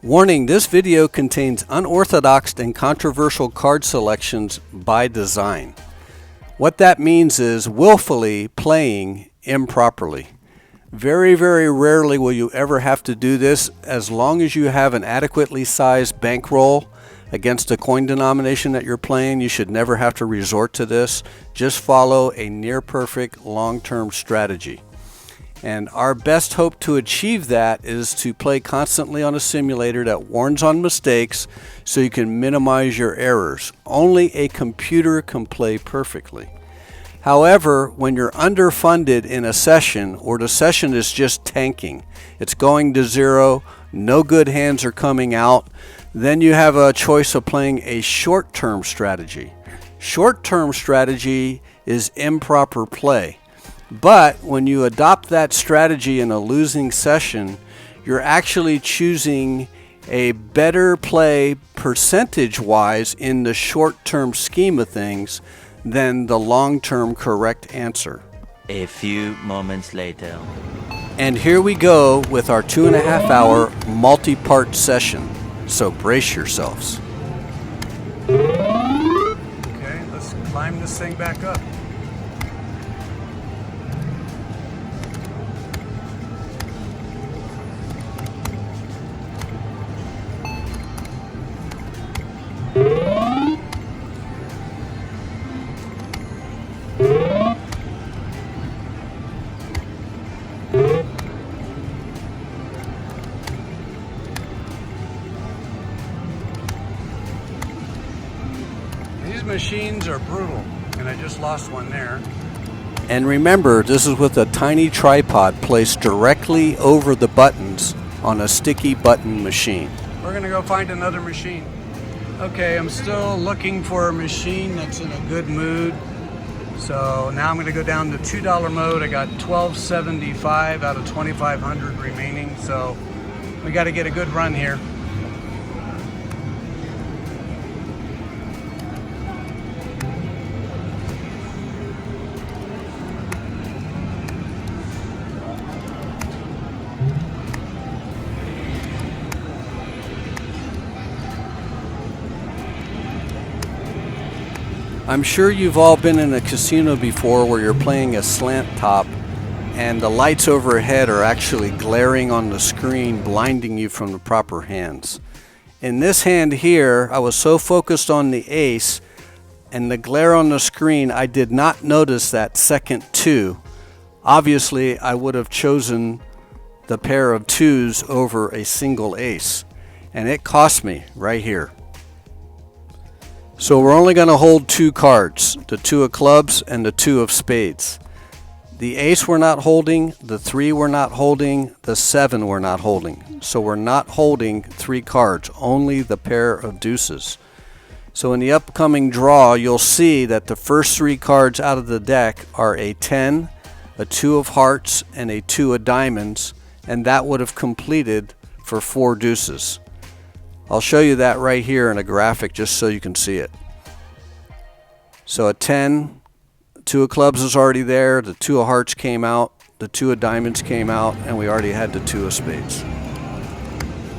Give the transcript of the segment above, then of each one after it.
Warning, this video contains unorthodox and controversial card selections by design. What that means is willfully playing improperly. Very, very rarely will you ever have to do this. As long as you have an adequately sized bankroll against the coin denomination that you're playing, you should never have to resort to this. Just follow a near perfect long-term strategy. And our best hope to achieve that is to play constantly on a simulator that warns on mistakes so you can minimize your errors. Only a computer can play perfectly. However, when you're underfunded in a session, or the session is just tanking, it's going to zero, no good hands are coming out, then you have a choice of playing a short-term strategy. Short-term strategy is improper play. But when you adopt that strategy in a losing session, you're actually choosing a better play percentage-wise in the short-term scheme of things than the long-term correct answer. A few moments later. And here we go with our 2.5-hour multi-part session. So brace yourselves. Okay, let's climb this thing back up. These machines are brutal, and I just lost one there. And remember, this is with a tiny tripod placed directly over the buttons on a sticky button machine. We're gonna go find another machine. Okay, I'm still looking for a machine that's in a good mood. So now I'm gonna go down to $2 mode. I got $12.75 out of 2,500 remaining. So we gotta get a good run here. I'm sure you've all been in a casino before where you're playing a slant top and the lights overhead are actually glaring on the screen, blinding you from the proper hands. In this hand here, I was so focused on the ace and the glare on the screen, I did not notice that second two. Obviously, I would have chosen the pair of twos over a single ace, and it cost me right here. So we're only going to hold two cards, the 2 of clubs and the 2 of spades. The ace we're not holding, the 3 we're not holding, the 7 we're not holding. So we're not holding 3 cards, only the pair of deuces. So in the upcoming draw, you'll see that the first 3 cards out of the deck are a 10, a 2 of hearts, and a 2 of diamonds, and that would have completed for 4 deuces. I'll show you that right here in a graphic just so you can see it. So a 10, 2 of clubs is already there, the 2 of hearts came out, the 2 of diamonds came out, and we already had the 2 of spades.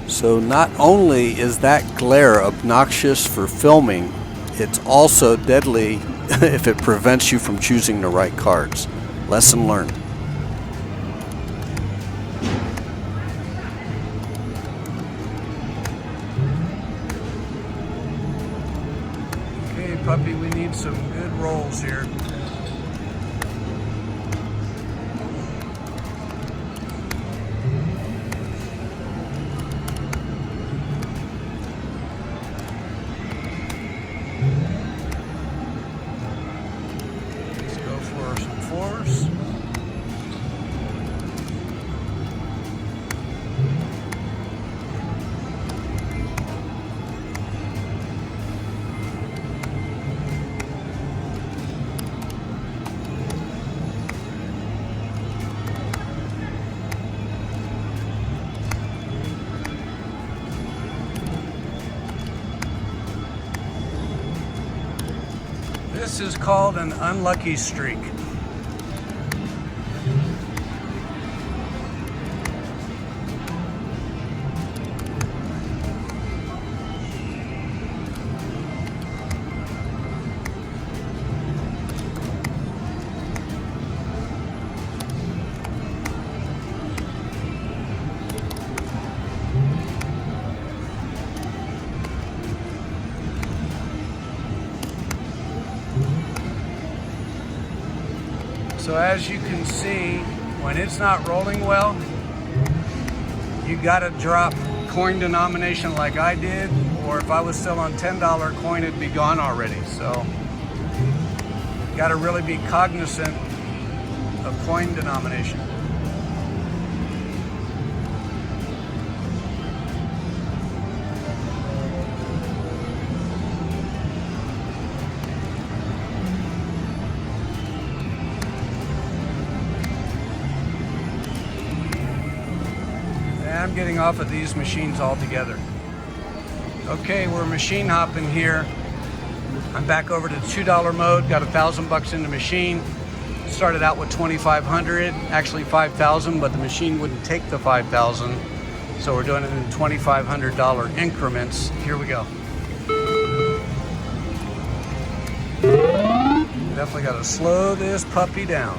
So not only is that glare obnoxious for filming, it's also deadly if it prevents you from choosing the right cards. Lesson learned. Puppy, we need some good rolls here. Let's go for some 4s. This is called an unlucky streak. So as you can see, when it's not rolling well, you gotta drop coin denomination like I did, or if I was still on $10 coin, it'd be gone already. So you gotta really be cognizant of coin denomination. I'm getting off of these machines altogether. Okay, we're machine hopping here. I'm back over to $2 mode, got $1,000 in the machine. Started out with 2,500, actually 5,000, but the machine wouldn't take the 5,000. So we're doing it in $2,500 increments. Here we go. Definitely gotta slow this puppy down.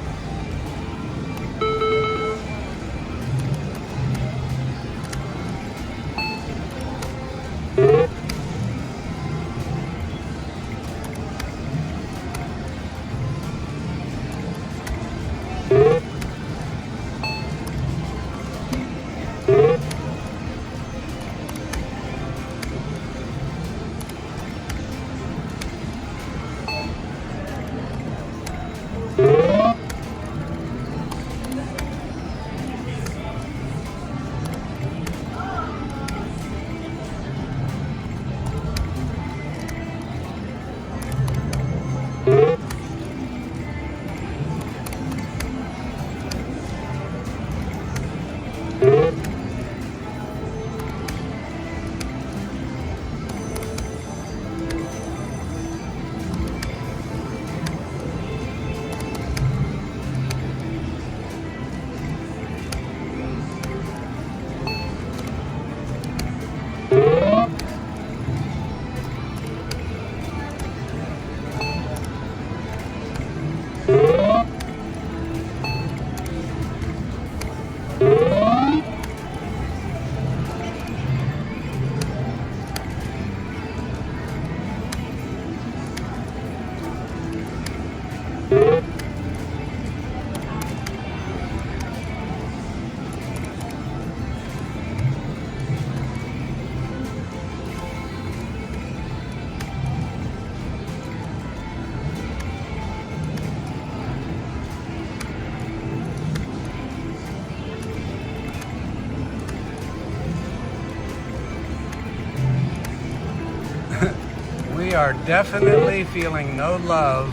We are definitely feeling no love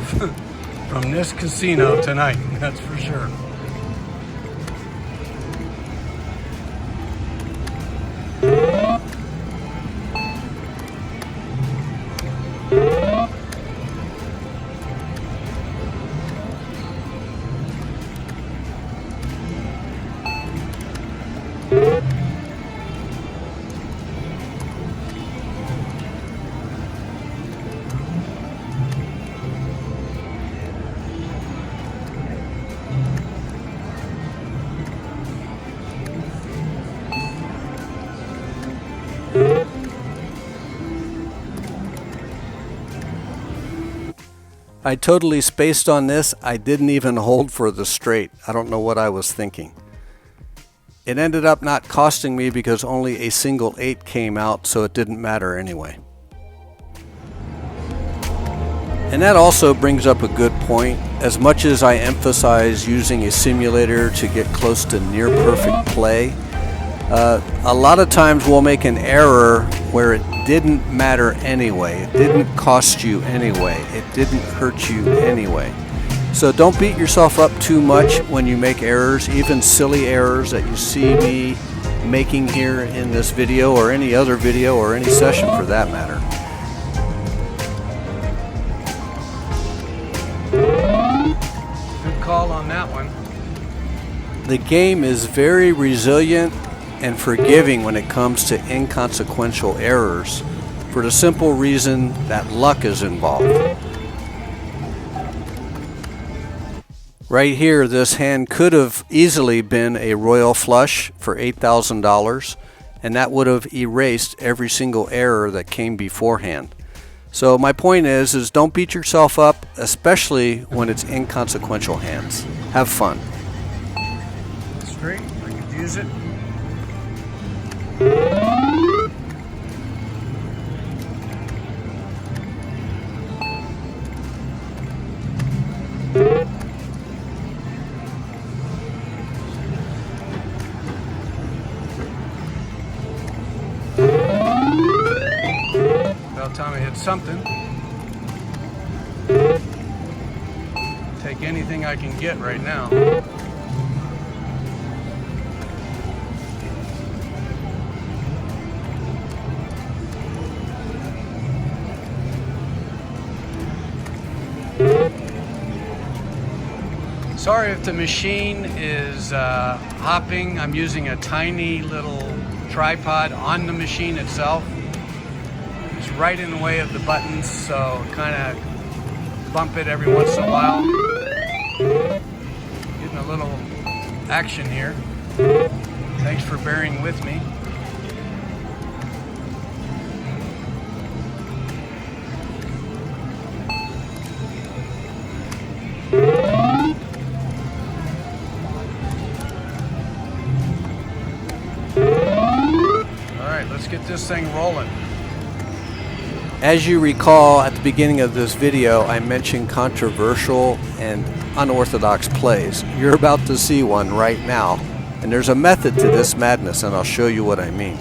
from this casino tonight, that's for sure. I totally spaced on this. I didn't even hold for the straight. I don't know what I was thinking. It ended up not costing me because only a single 8 came out, so it didn't matter anyway. And that also brings up a good point. As much as I emphasize using a simulator to get close to near perfect play, a lot of times we'll make an error where it didn't matter anyway. It didn't cost you anyway. It didn't hurt you anyway. So don't beat yourself up too much when you make errors, even silly errors that you see me making here in this video or any other video or any session for that matter. Good call on that one. The game is very resilient and forgiving when it comes to inconsequential errors for the simple reason that luck is involved. Right here, this hand could have easily been a royal flush for $8,000, and that would have erased every single error that came beforehand. So my point is don't beat yourself up, especially when it's inconsequential hands. Have fun. Straight, I could use it. About time I hit something. Take anything I can get right now. Sorry if the machine is hopping. I'm using a tiny little tripod on the machine itself. It's right in the way of the buttons, so kind of bump it every once in a while. Getting a little action here. Thanks for bearing with me. Let's get this thing rolling. As you recall, at the beginning of this video, I mentioned controversial and unorthodox plays. You're about to see one right now, and there's a method to this madness, and I'll show you what I mean.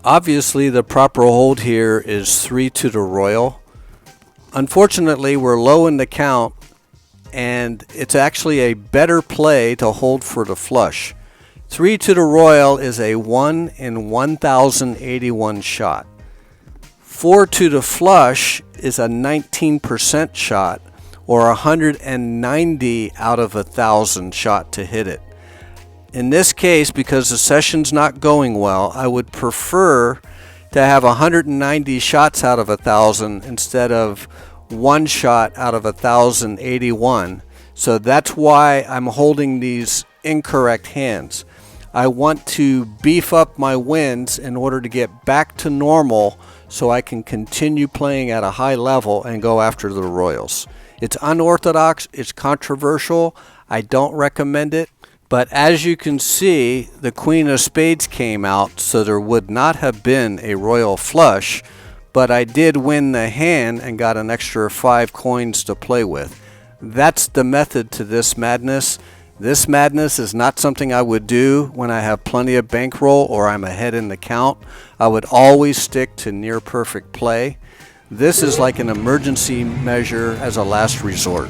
Obviously, the proper hold here is 3 to the royal. Unfortunately, we're low in the count, and it's actually a better play to hold for the flush. 3 to the royal is a 1 in 1,081 shot. 4 to the flush is a 19% shot, or 190 out of 1,000 shot to hit it. In this case, because the session's not going well, I would prefer to have 190 shots out of 1,000 instead of 1 shot out of 1,081. So that's why I'm holding these incorrect hands. I want to beef up my wins in order to get back to normal so I can continue playing at a high level and go after the royals. It's unorthodox, it's controversial, I don't recommend it, but as you can see, the Queen of Spades came out, so there would not have been a royal flush, but I did win the hand and got an extra 5 coins to play with. That's the method to this madness. This madness is not something I would do when I have plenty of bankroll or I'm ahead in the count. I would always stick to near perfect play. This is like an emergency measure as a last resort.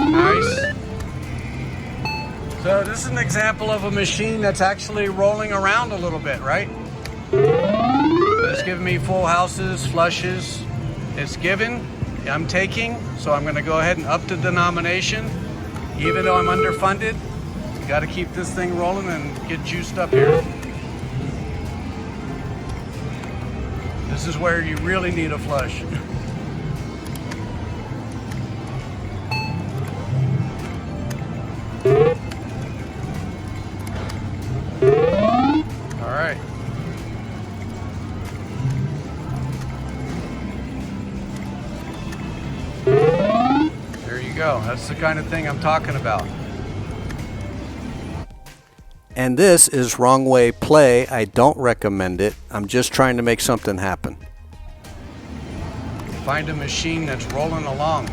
Nice. So this is an example of a machine that's actually rolling around a little bit, right? It's giving me full houses, flushes. It's given, I'm taking, so I'm going to go ahead and up the denomination. Even though I'm underfunded, got to keep this thing rolling and get juiced up here. This is where you really need a flush. All right. There you go. That's the kind of thing I'm talking about. And this is wrong way play. I don't recommend it. I'm just trying to make something happen. Find a machine that's rolling along.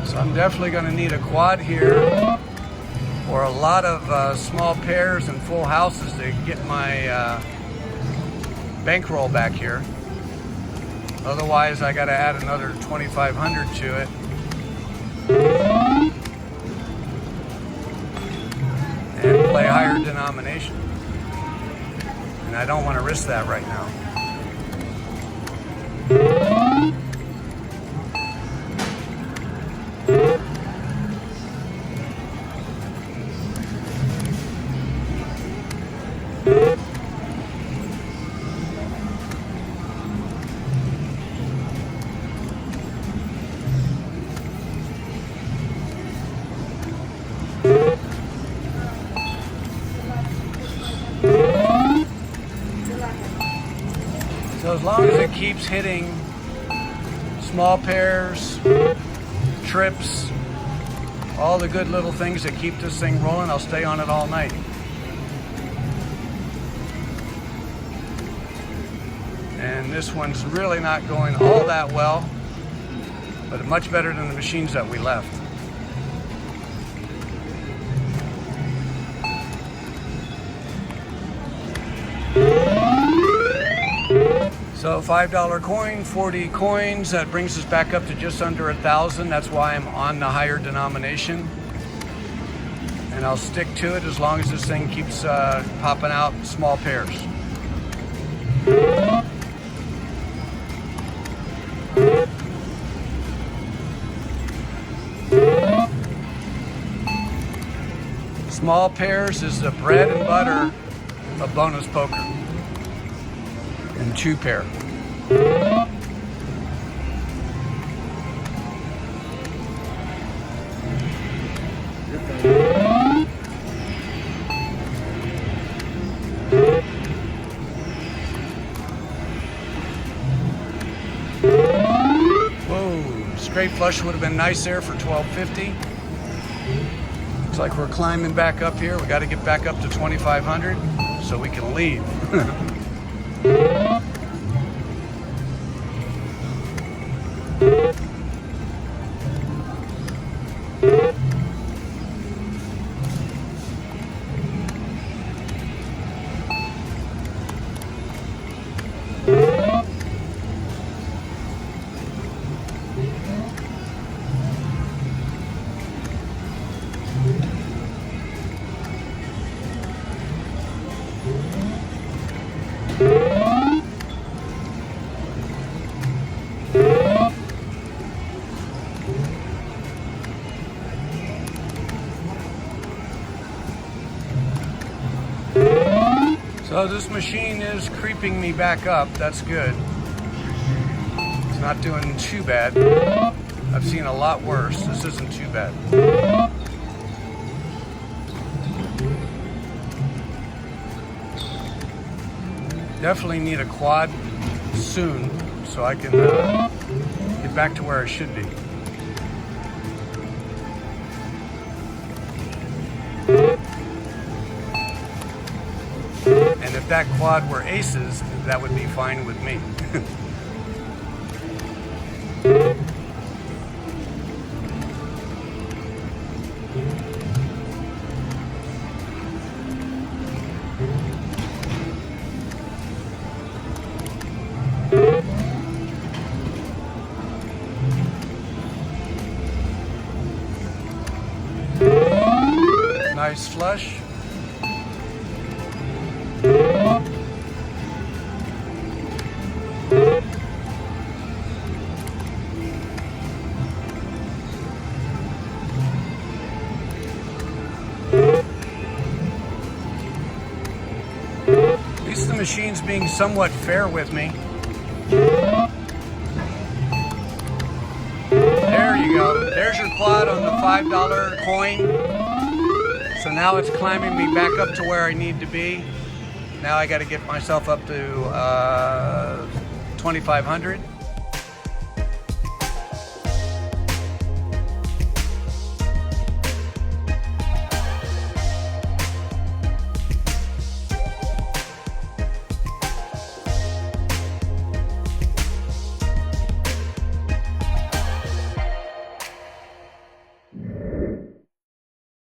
So I'm definitely going to need a quad here, or a lot of small pairs and full houses to get my bankroll back here. Otherwise, I got to add another 2,500 to it. And play higher denomination. And I don't want to risk that right now. So as long as it keeps hitting small pairs, trips, all the good little things that keep this thing rolling, I'll stay on it all night. And this one's really not going all that well, but much better than the machines that we left. So $5 coin, 40 coins, that brings us back up to just under 1,000. That's why I'm on the higher denomination. And I'll stick to it as long as this thing keeps popping out small pairs. Small pairs is the bread and butter of bonus poker. And 2 pair. Whoa, straight flush would have been nice there for 1250. Looks like we're climbing back up here. We got to get back up to 2,500 so we can leave. So this machine is creeping me back up. That's good. It's not doing too bad. I've seen a lot worse. This isn't too bad. Definitely need a quad soon so I can get back to where I should be. And if that quad were aces, that would be fine with me. Nice flush. At least the machine's being somewhat fair with me. There you go. There's your quad on the $5 coin. So now it's climbing me back up to where I need to be. Now I got to get myself up to 2,500.